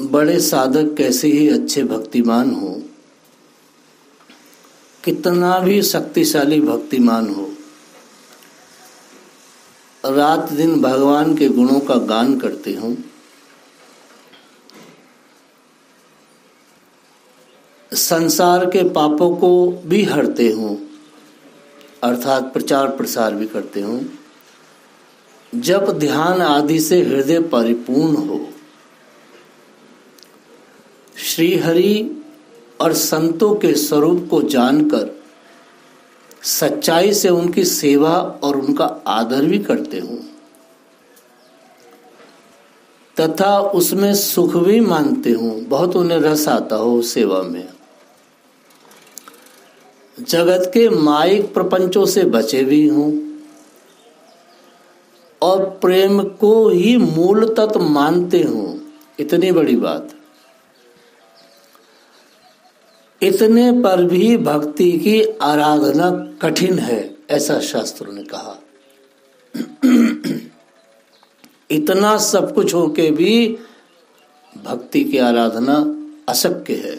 बड़े साधक कैसे ही अच्छे भक्तिमान हो, कितना भी शक्तिशाली भक्तिमान हो, रात दिन भगवान के गुणों का गान करते हों, संसार के पापों को भी हरते हों, अर्थात प्रचार प्रसार भी करते हों, जब ध्यान आदि से हृदय परिपूर्ण हो, श्री हरि और संतों के स्वरूप को जानकर सच्चाई से उनकी सेवा और उनका आदर भी करते हों तथा उसमें सुख भी मानते हों, बहुत उन्हें रस आता हो सेवा में, जगत के मायिक प्रपंचों से बचे भी हों और प्रेम को ही मूल तत्व मानते हों, इतनी बड़ी बात। इतने पर भी भक्ति की आराधना कठिन है, ऐसा शास्त्रों ने कहा। इतना सब कुछ होके भी भक्ति की आराधना अशक्य है।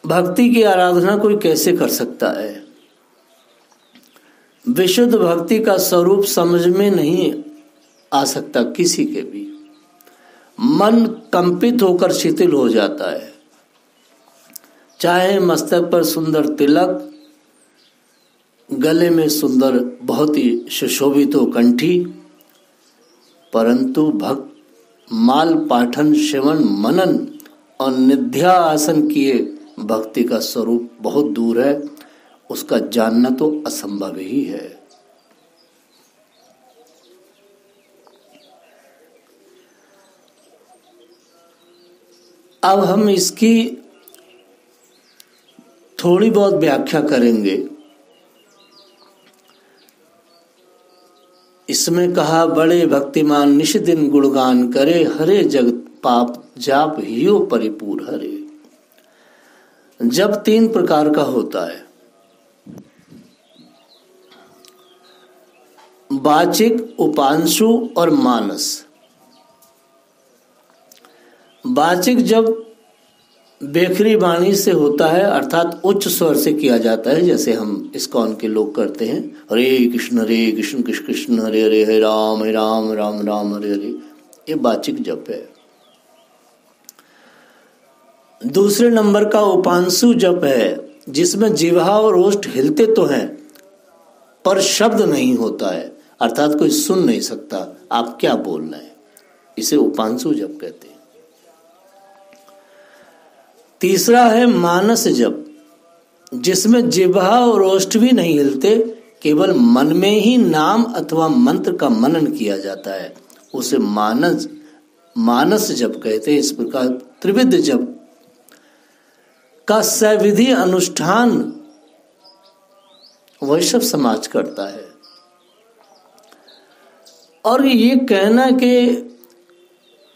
भक्ति की आराधना कोई कैसे कर सकता है? विशुद्ध भक्ति का स्वरूप समझ में नहीं आ सकता किसी के भी। मन कंपित होकर शिथिल हो जाता है, चाहे मस्तक पर सुंदर तिलक, गले में सुंदर बहुत ही सुशोभित हो कंठी, परंतु भक्त माल पाठन श्रवण मनन और निध्यासन किए भक्ति का स्वरूप बहुत दूर है, उसका जानना तो असंभव ही है। अब हम इसकी थोड़ी बहुत व्याख्या करेंगे। इसमें कहा, बड़े भक्तिमान निश दिन गुणगान करे, हरे जगत पाप जाप हियो परिपूर हरे। जब 3 प्रकार का होता है, वाचिक, उपांशु और मानस। वाचिक जब बेखरी वाणी से होता है, अर्थात उच्च स्वर से किया जाता है, जैसे हम इस्कॉन के लोग करते हैं, हरे कृष्ण कृष्ण कृष्ण हरे हरे, हरे राम राम राम हरे हरे, ये वाचिक जप है। दूसरे नंबर का उपांशु जप है, जिसमें जिह्वा और ओष्ठ हिलते तो हैं पर शब्द नहीं होता है, अर्थात कोई सुन नहीं सकता आप क्या बोल रहे हैं, इसे उपांशु जप कहते हैं। तीसरा है मानस जप, जिसमें जिह्वा और ओष्ठ भी नहीं हिलते, केवल मन में ही नाम अथवा मंत्र का मनन किया जाता है, उसे मानस जप कहते हैं। इस प्रकार त्रिविध जप का सविधि अनुष्ठान वैष्णव समाज करता है। और ये कहना कि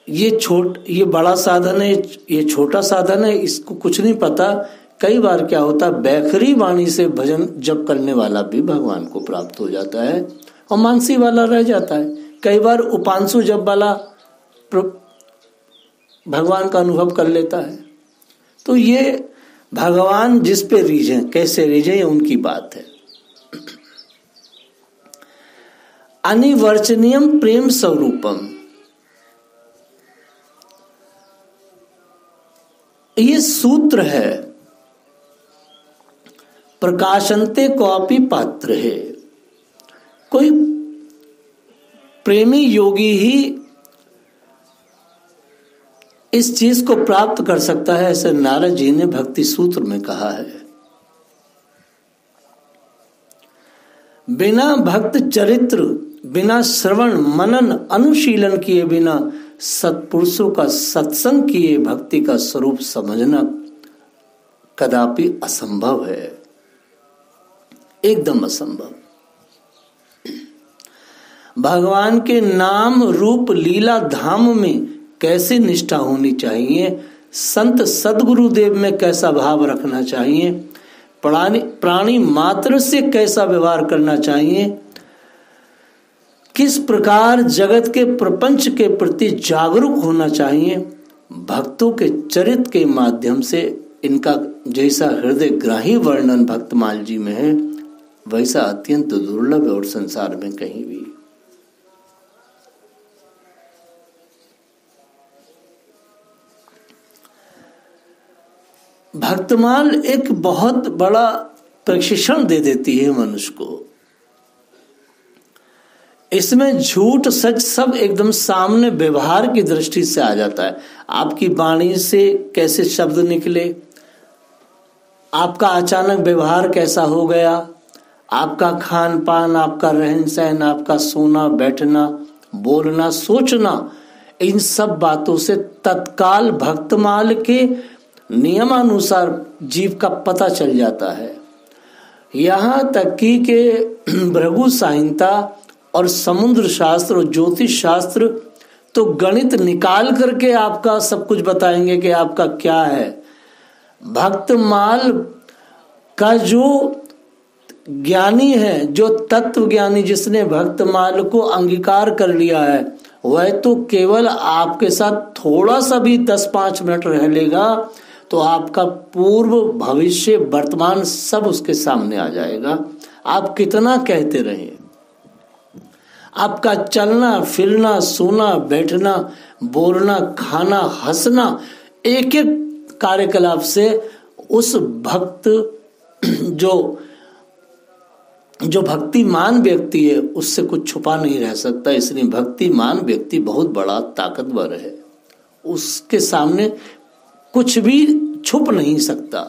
ये बड़ा साधन है, ये छोटा साधन है, इसको कुछ नहीं पता। कई बार क्या होता है, बैखरी वाणी से भजन जप करने वाला भी भगवान को प्राप्त हो जाता है और मानसी वाला रह जाता है। कई बार उपांशु जप वाला भगवान का अनुभव कर लेता है। तो ये भगवान जिस पे रीझे, कैसे रीझे, ये उनकी बात है। अनिवर्चनीयम प्रेम स्वरूपम, ये सूत्र है। प्रकाशन्ते क्वापि पात्र है, कोई प्रेमी योगी ही इस चीज को प्राप्त कर सकता है, ऐसे नारद जी ने भक्ति सूत्र में कहा है। बिना भक्त चरित्र, बिना श्रवण मनन अनुशीलन किए, बिना सत्पुरुषों का सत्संग किए भक्ति का स्वरूप समझना कदापि असंभव है, एकदम असंभव। भगवान के नाम रूप लीला धाम में कैसे निष्ठा होनी चाहिए, संत सद्गुरुदेव में कैसा भाव रखना चाहिए, प्राणी मात्र से कैसा व्यवहार करना चाहिए, किस प्रकार जगत के प्रपंच के प्रति जागरूक होना चाहिए, भक्तों के चरित्र के माध्यम से इनका जैसा हृदय ग्राही वर्णन भक्तमाल जी में है, वैसा अत्यंत दुर्लभ और संसार में कहीं भी। भक्तमाल एक बहुत बड़ा प्रशिक्षण दे देती है मनुष्य को। इसमें झूठ सच सब एकदम सामने व्यवहार की दृष्टि से आ जाता है। आपकी वाणी से कैसे शब्द निकले, आपका अचानक व्यवहार कैसा हो गया, आपका खान पान, आपका रहन सहन, आपका सोना बैठना, बोलना, सोचना, इन सब बातों से तत्काल भक्तमाल के नियमानुसार जीव का पता चल जाता है। यहाँ तक कि भृगु संहिता और समुद्र शास्त्र और ज्योतिष शास्त्र तो गणित निकाल करके आपका सब कुछ बताएंगे कि आपका क्या है। भक्तमाल का जो ज्ञानी है, जो तत्व ज्ञानी, जिसने भक्तमाल को अंगीकार कर लिया है, वह तो केवल आपके साथ थोड़ा सा भी 10-5 मिनट रह लेगा तो आपका पूर्व भविष्य वर्तमान सब उसके सामने आ जाएगा। आप कितना कहते रहे, आपका चलना फिरना, सोना बैठना, बोलना, खाना, हंसना, एक एक कार्यकलाप से उस भक्त जो भक्तिमान व्यक्ति है उससे कुछ छुपा नहीं रह सकता। इसलिए भक्तिमान व्यक्ति बहुत बड़ा ताकतवर है, उसके सामने कुछ भी छुप नहीं सकता।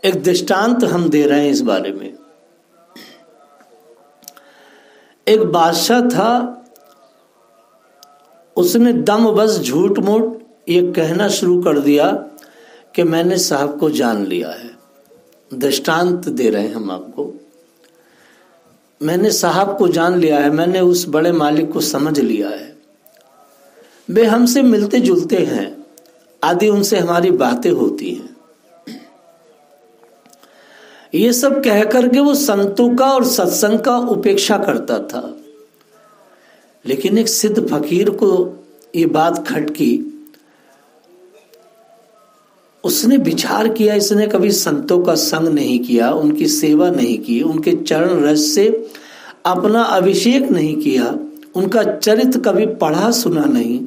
एक दृष्टांत हम दे रहे हैं इस बारे में। एक बादशाह था, उसने दम बस झूठ मूठ ये कहना शुरू कर दिया कि मैंने साहब को जान लिया है। दृष्टांत दे रहे हैं हम आपको। मैंने साहब को जान लिया है, मैंने उस बड़े मालिक को समझ लिया है, वे हमसे मिलते जुलते हैं, आदि उनसे हमारी बातें होती हैं। ये सब कह करके वो संतों का और सत्संग का उपेक्षा करता था। लेकिन एक सिद्ध फकीर को ये बात खटकी। उसने विचार किया, इसने कभी संतों का संग नहीं किया, उनकी सेवा नहीं की, उनके चरण रस से अपना अभिषेक नहीं किया, उनका चरित्र कभी पढ़ा सुना नहीं,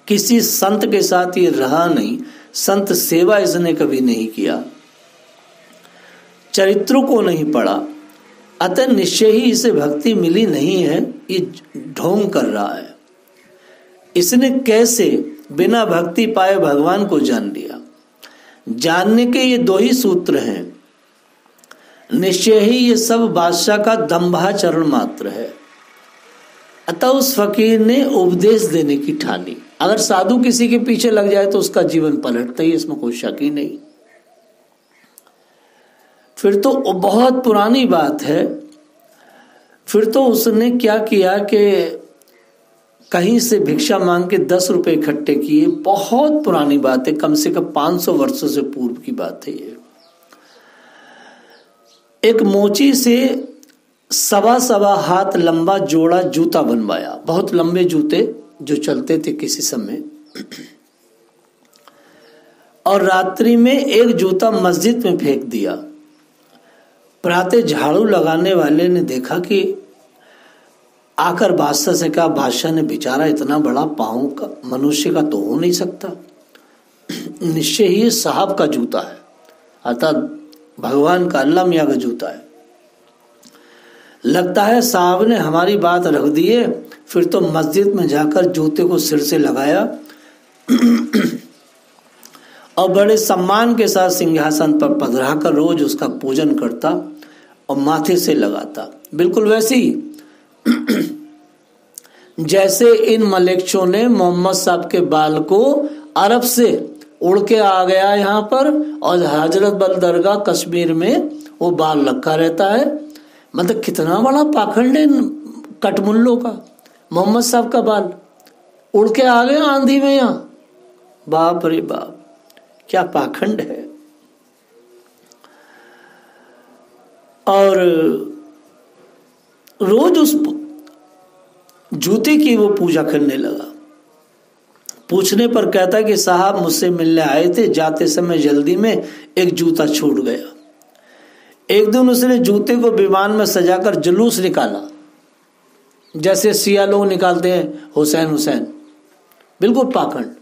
किसी संत के साथ ये रहा नहीं, संत सेवा इसने कभी नहीं किया, चरित्रों को नहीं पढ़ा, अतः निश्चय ही इसे भक्ति मिली नहीं है, ये ढोंग कर रहा है। इसने कैसे बिना भक्ति पाए भगवान को जान लिया? जानने के ये 2 ही सूत्र हैं। निश्चय ही ये सब बादशाह का दंभाचरण मात्र है। अतः उस फकीर ने उपदेश देने की ठानी। अगर साधु किसी के पीछे लग जाए तो उसका जीवन पलटता ही, इसमें कोई शक ही नहीं। फिर तो बहुत पुरानी बात है। फिर तो उसने क्या किया कि कहीं से भिक्षा मांग के 10 रुपए इकट्ठे किए। बहुत पुरानी बात है, कम से कम 500 वर्षों से पूर्व की बात है ये। एक मोची से 1.25 हाथ लंबा जोड़ा जूता बनवाया, बहुत लंबे जूते जो चलते थे किसी समय, और रात्रि में एक जूता मस्जिद में फेंक दिया। प्रातः झाड़ू लगाने वाले ने देखा कि आकर बादशाह से कहा, बादशाह ने बेचारा इतना बड़ा पाँव का मनुष्य का तो हो नहीं सकता, निश्चय ही साहब का जूता है, अर्थात भगवान का, अल्लाह मियां का जूता है। लगता है साहब ने हमारी बात रख दी है। फिर तो मस्जिद में जाकर जूते को सिर से लगाया और बड़े सम्मान के साथ सिंहासन पर पधरा कर रोज उसका पूजन करता और माथे से लगाता। बिल्कुल वैसे ही जैसे इन मलेच्छों ने मोहम्मद साहब के बाल को अरब से उड़ के आ गया यहाँ पर, और हजरत बल दरगाह कश्मीर में वो बाल रखा रहता है। मतलब कितना बड़ा पाखंड है कटमुल्लों का। मोहम्मद साहब का बाल उड़ के आ गया आंधी में यहाँ, बाप रे बाप, क्या पाखंड है। और रोज उस जूते की वो पूजा करने लगा। पूछने पर कहता कि साहब मुझसे मिलने आए थे, जाते समय जल्दी में एक जूता छूट गया। एक दिन उसने जूते को विमान में सजाकर जुलूस निकाला, जैसे सिया लोग निकालते हैं हुसैन हुसैन, बिल्कुल पाखंड।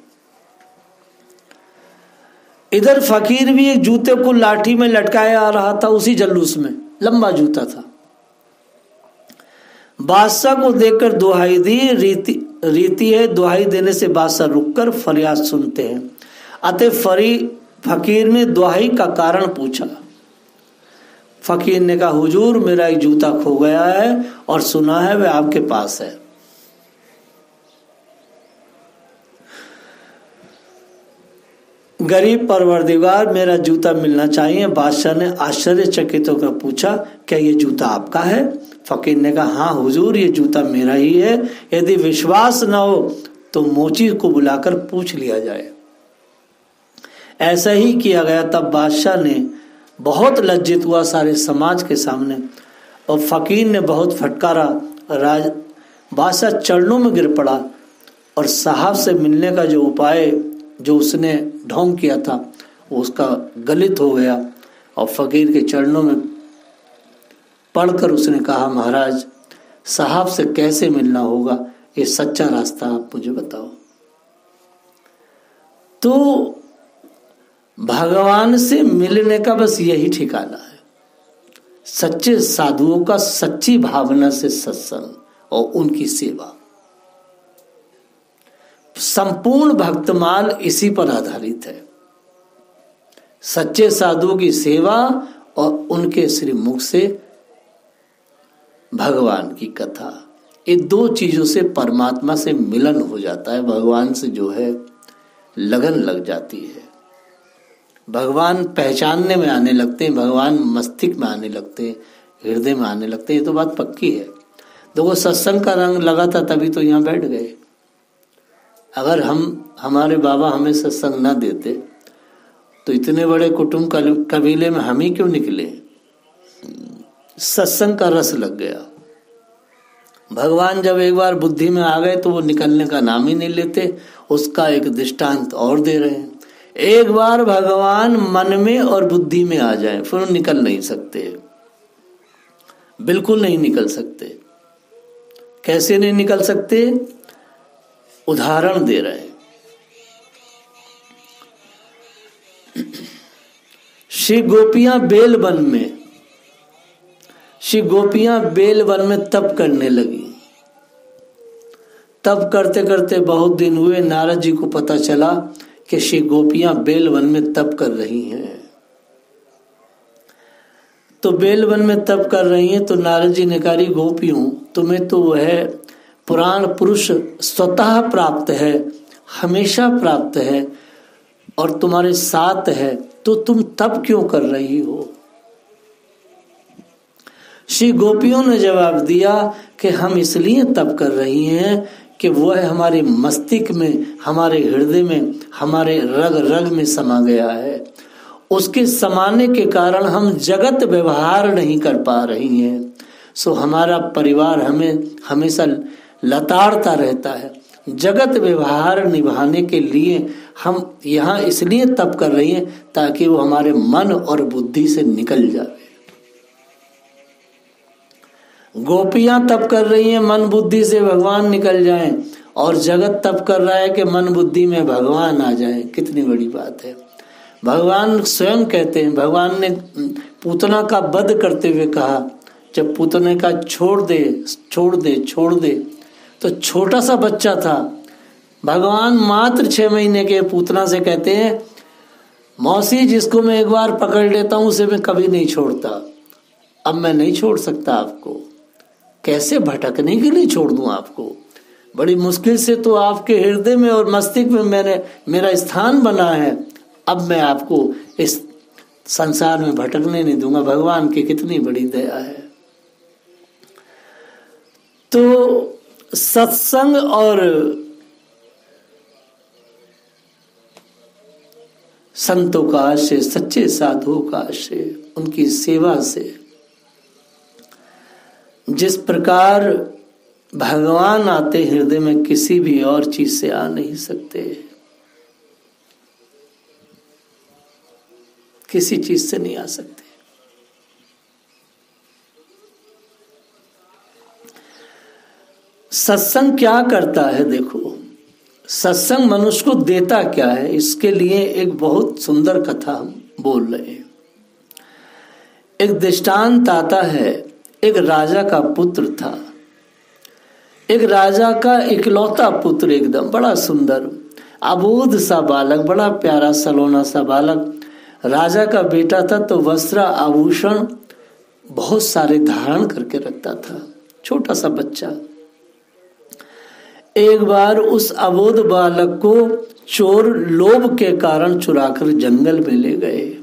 इधर फकीर भी एक जूते को लाठी में लटकाया आ रहा था उसी जलूस में, लंबा जूता था। बादशाह को देखकर दुहाई दी। रीति है दुहाई देने से बादशाह रुककर फरियाद सुनते हैं। अतः फकीर ने दुहाई का कारण पूछा। फकीर ने कहा, हुजूर मेरा एक जूता खो गया है और सुना है वह आपके पास है। गरीब परवरदिगार मेरा जूता मिलना चाहिए। बादशाह ने आश्चर्यचकित होकर पूछा, क्या ये जूता आपका है? फकीर ने कहा, हाँ हुजूर ये जूता मेरा ही है। यदि विश्वास न हो तो मोची को बुलाकर पूछ लिया जाए। ऐसा ही किया गया। तब बादशाह ने बहुत लज्जित हुआ सारे समाज के सामने, और फकीर ने बहुत फटकारा। बादशाह चरणों में गिर पड़ा और साहब से मिलने का जो उपाय जो उसने ढोंग किया था वो उसका गलित हो गया, और फकीर के चरणों में पढ़कर उसने कहा, महाराज साहब से कैसे मिलना होगा, ये सच्चा रास्ता आप मुझे बताओ। तो भगवान से मिलने का बस यही ठिकाना है, सच्चे साधुओं का सच्ची भावना से सत्संग और उनकी सेवा। संपूर्ण भक्तमाल इसी पर आधारित है, सच्चे साधुओं की सेवा और उनके श्री मुख से भगवान की कथा। ये दो चीजों से परमात्मा से मिलन हो जाता है, भगवान से जो है लगन लग जाती है, भगवान पहचानने में आने लगते हैं, भगवान मस्तिष्क में आने लगते हैं, हृदय में आने लगते हैं। ये तो बात पक्की है। देखो सत्संग का रंग लगा था तभी तो यहाँ बैठ गए। अगर हमारे बाबा हमें सत्संग ना देते तो इतने बड़े कुटुंब कबीले में हम ही क्यों निकले? सत्संग का रस लग गया। भगवान जब एक बार बुद्धि में आ गए तो वो निकलने का नाम ही नहीं लेते। उसका एक दृष्टांत और दे रहे हैं। एक बार भगवान मन में और बुद्धि में आ जाए फिर निकल नहीं सकते, बिल्कुल नहीं निकल सकते। कैसे नहीं निकल सकते? उदाहरण दे रहे हैं। श्री गोपियां बेलवन में तप करने लगी। तप करते करते बहुत दिन हुए। नारद जी को पता चला कि श्री गोपियां बेलवन में तप कर रही हैं। तो बेलवन में तप कर रही हैं तो नारद जी ने कहा, गोपियों तुम्हें तो वह पुराण पुरुष स्वतः प्राप्त है, हमेशा प्राप्त है और तुम्हारे साथ है, तो तुम तप क्यों कर रही हो? श्री गोपियों ने जवाब दिया कि हम इसलिए तप कर रही हैं कि वह हमारे मस्तिष्क में, हमारे हृदय में, हमारे रग रग में समा गया है। उसके समाने के कारण हम जगत व्यवहार नहीं कर पा रही हैं। सो हमारा परिवार हमें हमेशा लताड़ता रहता है। जगत व्यवहार निभाने के लिए हम यहाँ इसलिए तप कर रही हैं ताकि वो हमारे मन और बुद्धि से निकल जाए। गोपियां तप कर रही हैं मन बुद्धि से भगवान निकल जाएं, और जगत तप कर रहा है कि मन बुद्धि में भगवान आ जाए। कितनी बड़ी बात है। भगवान स्वयं कहते हैं, भगवान ने पूतना का वध करते हुए कहा, जब पूतने का छोड़ दे, तो छोटा सा बच्चा था। भगवान मात्र 6 महीने के पूतना से कहते हैं, मौसी जिसको मैं एक बार पकड़ लेता हूं उसे मैं कभी नहीं छोड़ता। अब मैं नहीं छोड़ सकता आपको, कैसे भटकने के लिए छोड़ दूं आपको? बड़ी मुश्किल से तो आपके हृदय में और मस्तिष्क में मेरा स्थान बना है। अब मैं आपको इस संसार में भटकने नहीं दूंगा। भगवान की कितनी बड़ी दया है। तो सत्संग और संतों का आश्रय, सच्चे साधुओं का आश्रय, उनकी सेवा से जिस प्रकार भगवान आते हृदय में, किसी भी और चीज से आ नहीं सकते, किसी चीज से नहीं आ सकते। सत्संग क्या करता है? देखो, सत्संग मनुष्य को देता क्या है, इसके लिए एक बहुत सुंदर कथा हम बोल रहे हैं। एक दृष्टांत आता है, एक राजा का पुत्र था। एक राजा का इकलौता पुत्र, एकदम बड़ा सुंदर अबोध सा बालक, बड़ा प्यारा सलोना सा बालक राजा का बेटा था। तो वस्त्र आभूषण बहुत सारे धारण करके रखता था, छोटा सा बच्चा। एक बार उस अबोध बालक को चोर लोभ के कारण चुराकर जंगल में ले गए।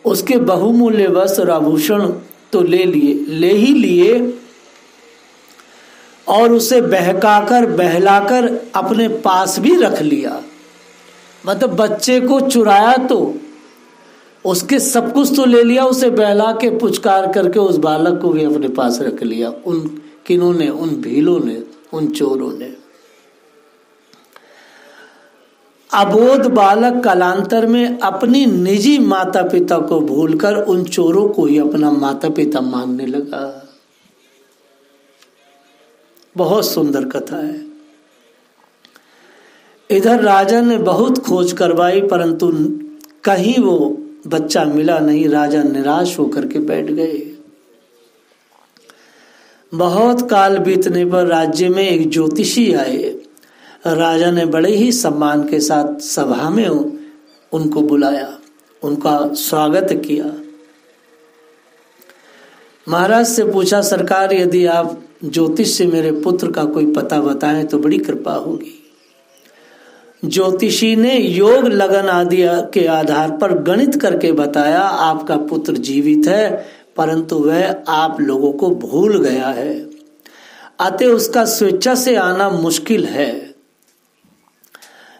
उसके बहुमूल्य वस्त्र और आभूषण तो ले ही लिए, और उसे बहलाकर अपने पास भी रख लिया। मतलब बच्चे को चुराया तो उसके सब कुछ तो ले लिया, उसे बहला के पुचकार करके उस बालक को भी अपने पास रख लिया। किन्होंने? उन भीलों ने, उन चोरों ने। अबोध बालक कालांतर में अपनी निजी माता पिता को भूलकर उन चोरों को ही अपना माता पिता मानने लगा। बहुत सुंदर कथा है। इधर राजा ने बहुत खोज करवाई, परंतु कहीं वो बच्चा मिला नहीं। राजा निराश होकर के बैठ गए। बहुत काल बीतने पर राज्य में एक ज्योतिषी आए। राजा ने बड़े ही सम्मान के साथ सभा में उनको बुलाया, उनका स्वागत किया। महाराज से पूछा, सरकार यदि आप ज्योतिष से मेरे पुत्र का कोई पता बताएं तो बड़ी कृपा होगी। ज्योतिषी ने योग लगन आदि के आधार पर गणित करके बताया, आपका पुत्र जीवित है, परंतु वह आप लोगों को भूल गया है, अतः उसका स्वेच्छा से आना मुश्किल है।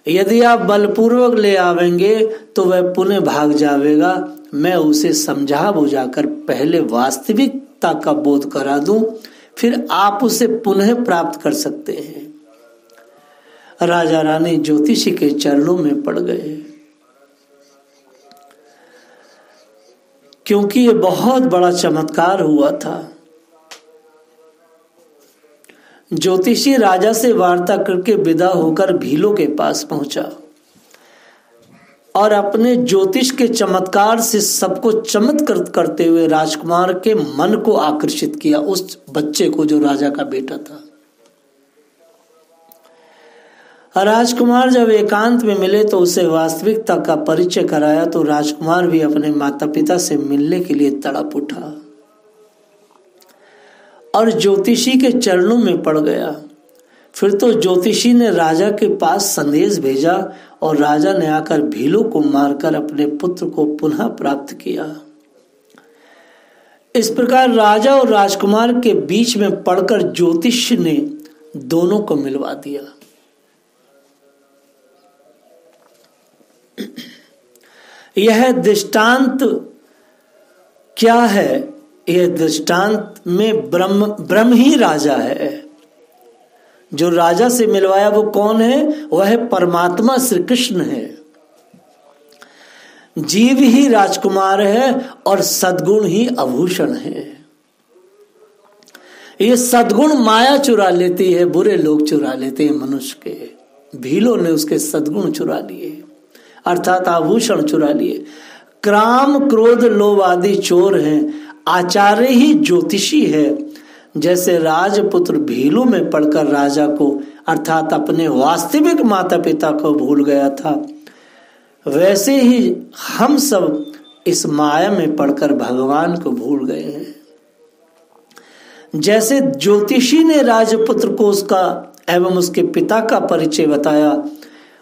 यदि आप बलपूर्वक ले आवेंगे तो वह पुनः भाग जाएगा। मैं उसे समझा बुझाकर पहले वास्तविकता का बोध करा दूं, फिर आप उसे पुनः प्राप्त कर सकते हैं। राजा रानी ज्योतिषी के चरणों में पड़ गए, क्योंकि ये बहुत बड़ा चमत्कार हुआ था। ज्योतिषी राजा से वार्ता करके विदा होकर भीलों के पास पहुंचा और अपने ज्योतिष के चमत्कार से सबको चमत्कृत करते हुए राजकुमार के मन को आकर्षित किया, उस बच्चे को जो राजा का बेटा था। राजकुमार जब एकांत में मिले तो उसे वास्तविकता का परिचय कराया, तो राजकुमार भी अपने माता पिता से मिलने के लिए तड़प उठा और ज्योतिषी के चरणों में पड़ गया। फिर तो ज्योतिषी ने राजा के पास संदेश भेजा और राजा ने आकर भीलों को मारकर अपने पुत्र को पुनः प्राप्त किया। इस प्रकार राजा और राजकुमार के बीच में पड़कर ज्योतिष ने दोनों को मिलवा दिया। यह दृष्टांत क्या है? यह दृष्टांत में ब्रह्म ही राजा है। जो राजा से मिलवाया वो कौन है? वह है परमात्मा श्री कृष्ण है। जीव ही राजकुमार है और सद्गुण ही आभूषण है। ये सद्गुण माया चुरा लेती है, बुरे लोग चुरा लेते हैं मनुष्य के। भीलों ने उसके सद्गुण चुरा लिए, अर्थात आभूषण चुरा लिए। क्राम क्रोध लोभ आदि चोर हैं, आचार्य ही ज्योतिषी है। जैसे राजपुत्र भीलों में पड़कर राजा को अर्थात अपने वास्तविक माता पिता को भूल गया था, वैसे ही हम सब इस माया में पड़कर भगवान को भूल गए हैं। जैसे ज्योतिषी ने राजपुत्र को उसका एवं उसके पिता का परिचय बताया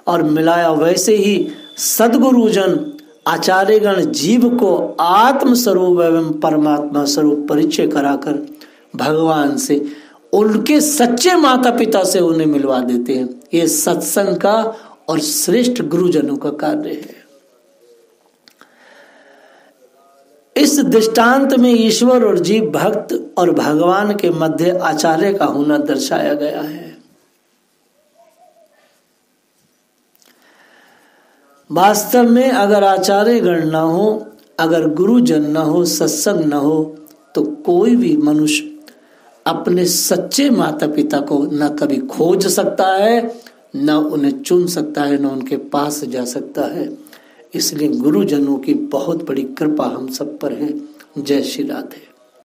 और मिलाया, वैसे ही सद्गुरुजन आचार्यगण जीव को आत्म स्वरूप एवं परमात्मा स्वरूप परिचय कराकर भगवान से, उनके सच्चे माता पिता से उन्हें मिलवा देते हैं। ये सत्संग का और श्रेष्ठ गुरुजनों का कार्य है। इस दृष्टांत में ईश्वर और जीव, भक्त और भगवान के मध्य आचार्य का होना दर्शाया गया है। वास्तव में अगर आचार्य गण न हो, अगर गुरुजन न हो, सत्संग न हो, तो कोई भी मनुष्य अपने सच्चे माता पिता को न कभी खोज सकता है, न उन्हें चुन सकता है, न उनके पास जा सकता है। इसलिए गुरुजनों की बहुत बड़ी कृपा हम सब पर है। जय श्री राधे।